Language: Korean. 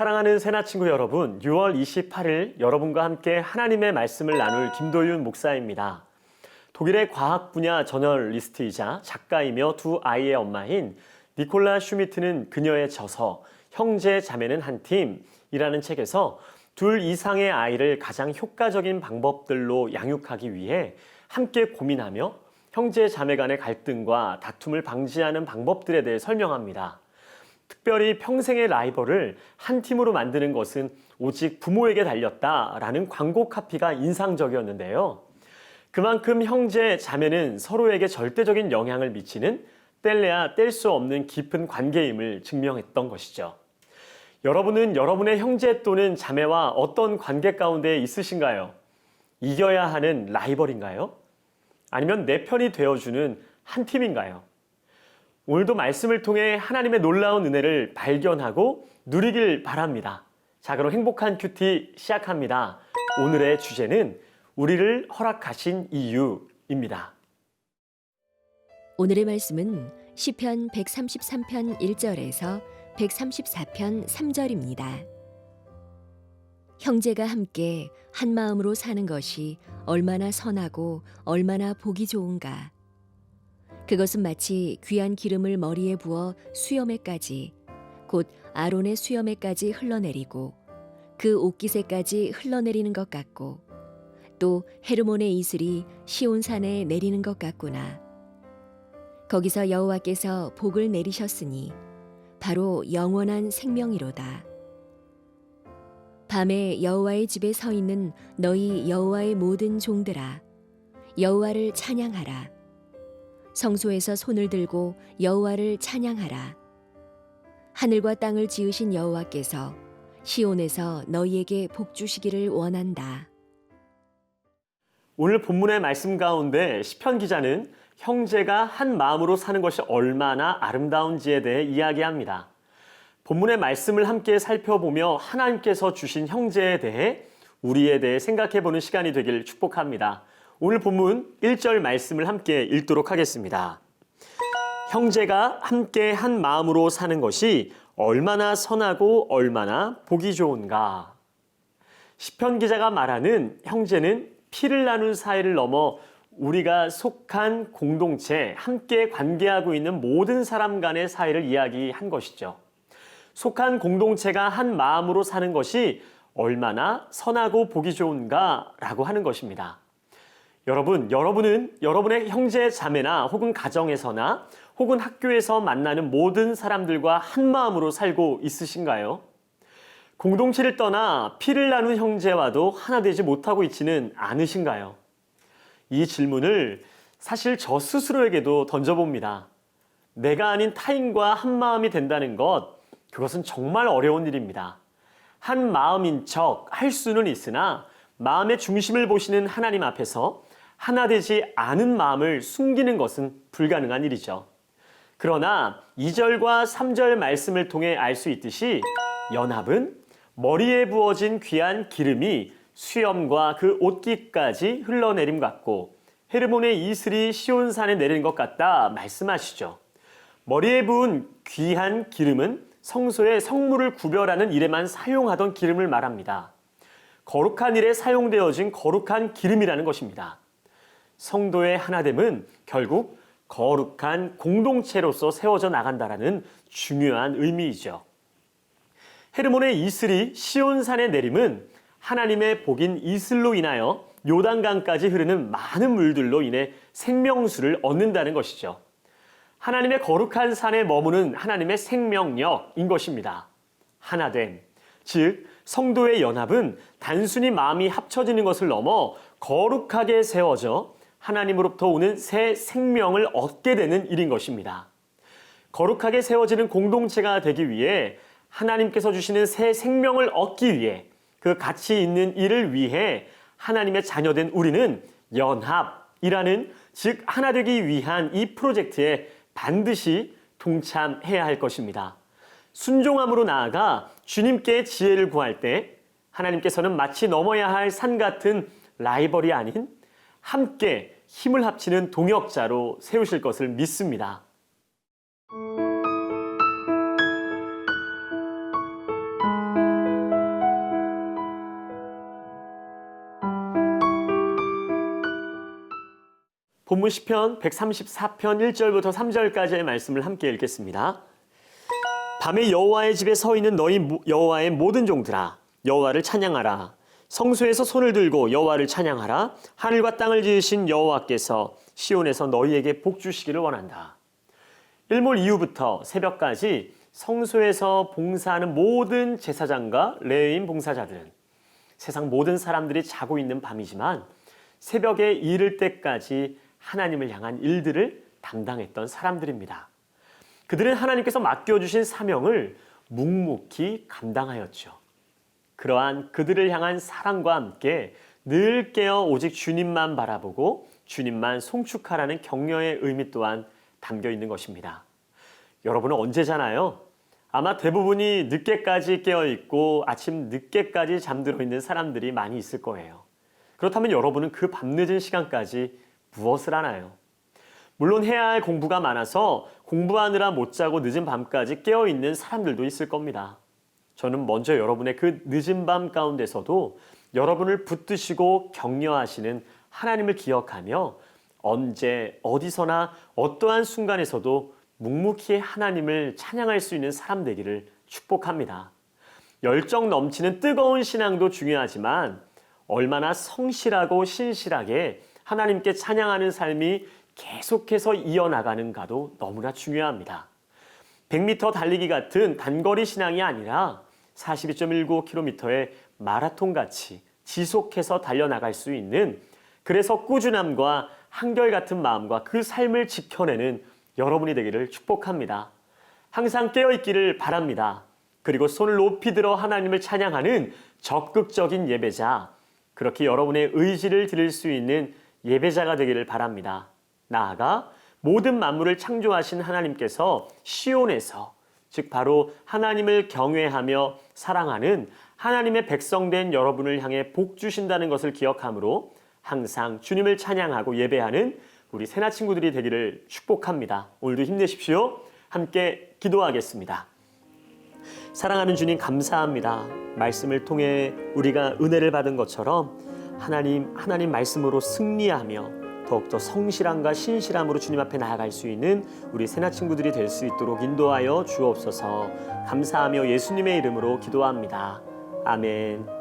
사랑하는 새나 친구 여러분, 6월 28일 여러분과 함께 하나님의 말씀을 나눌 김도윤 목사입니다. 독일의 과학 분야 저널리스트이자 작가이며 두 아이의 엄마인 니콜라 슈미트는 그녀의 저서 형제 자매는 한 팀이라는 책에서 둘 이상의 아이를 가장 효과적인 방법들로 양육하기 위해 함께 고민하며 형제 자매 간의 갈등과 다툼을 방지하는 방법들에 대해 설명합니다. 특별히 평생의 라이벌을 한 팀으로 만드는 것은 오직 부모에게 달렸다라는 광고 카피가 인상적이었는데요. 그만큼 형제, 자매는 서로에게 절대적인 영향을 미치는 뗄래야 뗄 수 없는 깊은 관계임을 증명했던 것이죠. 여러분은 여러분의 형제 또는 자매와 어떤 관계 가운데 있으신가요? 이겨야 하는 라이벌인가요? 아니면 내 편이 되어주는 한 팀인가요? 오늘도 말씀을 통해 하나님의 놀라운 은혜를 발견하고 누리길 바랍니다. 자, 그럼 행복한 큐티 시작합니다. 오늘의 주제는 우리를 허락하신 이유입니다. 오늘의 말씀은 시편 133편 1절에서 134편 3절입니다. 형제가 함께 한 마음으로 사는 것이 얼마나 선하고 얼마나 보기 좋은가. 그것은 마치 귀한 기름을 머리에 부어 수염에까지 곧 아론의 수염에까지 흘러내리고 그 옷깃에까지 흘러내리는 것 같고 또 헤르몬의 이슬이 시온산에 내리는 것 같구나. 거기서 여호와께서 복을 내리셨으니 바로 영원한 생명이로다. 밤에 여호와의 집에 서 있는 너희 여호와의 모든 종들아, 여호와를 찬양하라. 성소에서 손을 들고 여호와를 찬양하라. 하늘과 땅을 지으신 여호와께서 시온에서 너희에게 복 주시기를 원한다. 오늘 본문의 말씀 가운데 시편 기자는 형제가 한 마음으로 사는 것이 얼마나 아름다운지에 대해 이야기합니다. 본문의 말씀을 함께 살펴보며 하나님께서 주신 형제에 대해 우리에 대해 생각해보는 시간이 되길 축복합니다. 오늘 본문 1절 말씀을 함께 읽도록 하겠습니다. 형제가 함께 한 마음으로 사는 것이 얼마나 선하고 얼마나 보기 좋은가. 시편 기자가 말하는 형제는 피를 나눈 사이를 넘어 우리가 속한 공동체, 함께 관계하고 있는 모든 사람 간의 사이를 이야기한 것이죠. 속한 공동체가 한 마음으로 사는 것이 얼마나 선하고 보기 좋은가라고 하는 것입니다. 여러분은 여러분의 형제 자매나 혹은 가정에서나 혹은 학교에서 만나는 모든 사람들과 한 마음으로 살고 있으신가요? 공동체를 떠나 피를 나눈 형제와도 하나 되지 못하고 있지는 않으신가요? 이 질문을 사실 저 스스로에게도 던져봅니다. 내가 아닌 타인과 한 마음이 된다는 것, 그것은 정말 어려운 일입니다. 한 마음인 척 할 수는 있으나 마음의 중심을 보시는 하나님 앞에서 하나 되지 않은 마음을 숨기는 것은 불가능한 일이죠. 그러나 2절과 3절 말씀을 통해 알 수 있듯이 연합은 머리에 부어진 귀한 기름이 수염과 그 옷깃까지 흘러내림 같고 헤르몬의 이슬이 시온산에 내리는 것 같다 말씀하시죠. 머리에 부은 귀한 기름은 성소의 성물을 구별하는 일에만 사용하던 기름을 말합니다. 거룩한 일에 사용되어진 거룩한 기름이라는 것입니다. 성도의 하나됨은 결국 거룩한 공동체로서 세워져 나간다라는 중요한 의미이죠. 헤르몬의 이슬이 시온산에 내림은 하나님의 복인 이슬로 인하여 요단강까지 흐르는 많은 물들로 인해 생명수를 얻는다는 것이죠. 하나님의 거룩한 산에 머무는 하나님의 생명력인 것입니다. 하나됨, 즉 성도의 연합은 단순히 마음이 합쳐지는 것을 넘어 거룩하게 세워져 하나님으로부터 오는 새 생명을 얻게 되는 일인 것입니다. 거룩하게 세워지는 공동체가 되기 위해 하나님께서 주시는 새 생명을 얻기 위해 그 가치 있는 일을 위해 하나님의 자녀된 우리는 연합이라는 즉 하나 되기 위한 이 프로젝트에 반드시 동참해야 할 것입니다. 순종함으로 나아가 주님께 지혜를 구할 때 하나님께서는 마치 넘어야 할 산 같은 라이벌이 아닌 함께 힘을 합치는 동역자로 세우실 것을 믿습니다. 본문 시편 134편 1절부터 3절까지의 말씀을 함께 읽겠습니다. 밤에 여호와의 집에 서 있는 너희 여호와의 모든 종들아, 여호와를 찬양하라. 성소에서 손을 들고 여호와를 찬양하라. 하늘과 땅을 지으신 여호와께서 시온에서 너희에게 복 주시기를 원한다. 일몰 이후부터 새벽까지 성소에서 봉사하는 모든 제사장과 레위인 봉사자들은 세상 모든 사람들이 자고 있는 밤이지만 새벽에 이를 때까지 하나님을 향한 일들을 담당했던 사람들입니다. 그들은 하나님께서 맡겨주신 사명을 묵묵히 감당하였죠. 그러한 그들을 향한 사랑과 함께 늘 깨어 오직 주님만 바라보고 주님만 송축하라는 격려의 의미 또한 담겨 있는 것입니다. 여러분은 언제 자나요? 아마 대부분이 늦게까지 깨어 있고 아침 늦게까지 잠들어 있는 사람들이 많이 있을 거예요. 그렇다면 여러분은 그 밤늦은 시간까지 무엇을 하나요? 물론 해야 할 공부가 많아서 공부하느라 못 자고 늦은 밤까지 깨어 있는 사람들도 있을 겁니다. 저는 먼저 여러분의 그 늦은 밤 가운데서도 여러분을 붙드시고 격려하시는 하나님을 기억하며 언제 어디서나 어떠한 순간에서도 묵묵히 하나님을 찬양할 수 있는 사람 되기를 축복합니다. 열정 넘치는 뜨거운 신앙도 중요하지만 얼마나 성실하고 신실하게 하나님께 찬양하는 삶이 계속해서 이어나가는가도 너무나 중요합니다. 100m 달리기 같은 단거리 신앙이 아니라 42.19km의 마라톤같이 지속해서 달려나갈 수 있는, 그래서 꾸준함과 한결같은 마음과 그 삶을 지켜내는 여러분이 되기를 축복합니다. 항상 깨어있기를 바랍니다. 그리고 손을 높이 들어 하나님을 찬양하는 적극적인 예배자, 그렇게 여러분의 의지를 드릴 수 있는 예배자가 되기를 바랍니다. 나아가 모든 만물을 창조하신 하나님께서 시온에서, 즉 바로 하나님을 경외하며 사랑하는 하나님의 백성된 여러분을 향해 복 주신다는 것을 기억하므로 항상 주님을 찬양하고 예배하는 우리 새나 친구들이 되기를 축복합니다. 오늘도 힘내십시오. 함께 기도하겠습니다. 사랑하는 주님, 감사합니다. 말씀을 통해 우리가 은혜를 받은 것처럼 하나님 말씀으로 승리하며 더욱더 성실함과 신실함으로 주님 앞에 나아갈 수 있는 우리 새나 친구들이 될 수 있도록 인도하여 주옵소서. 감사하며 예수님의 이름으로 기도합니다. 아멘.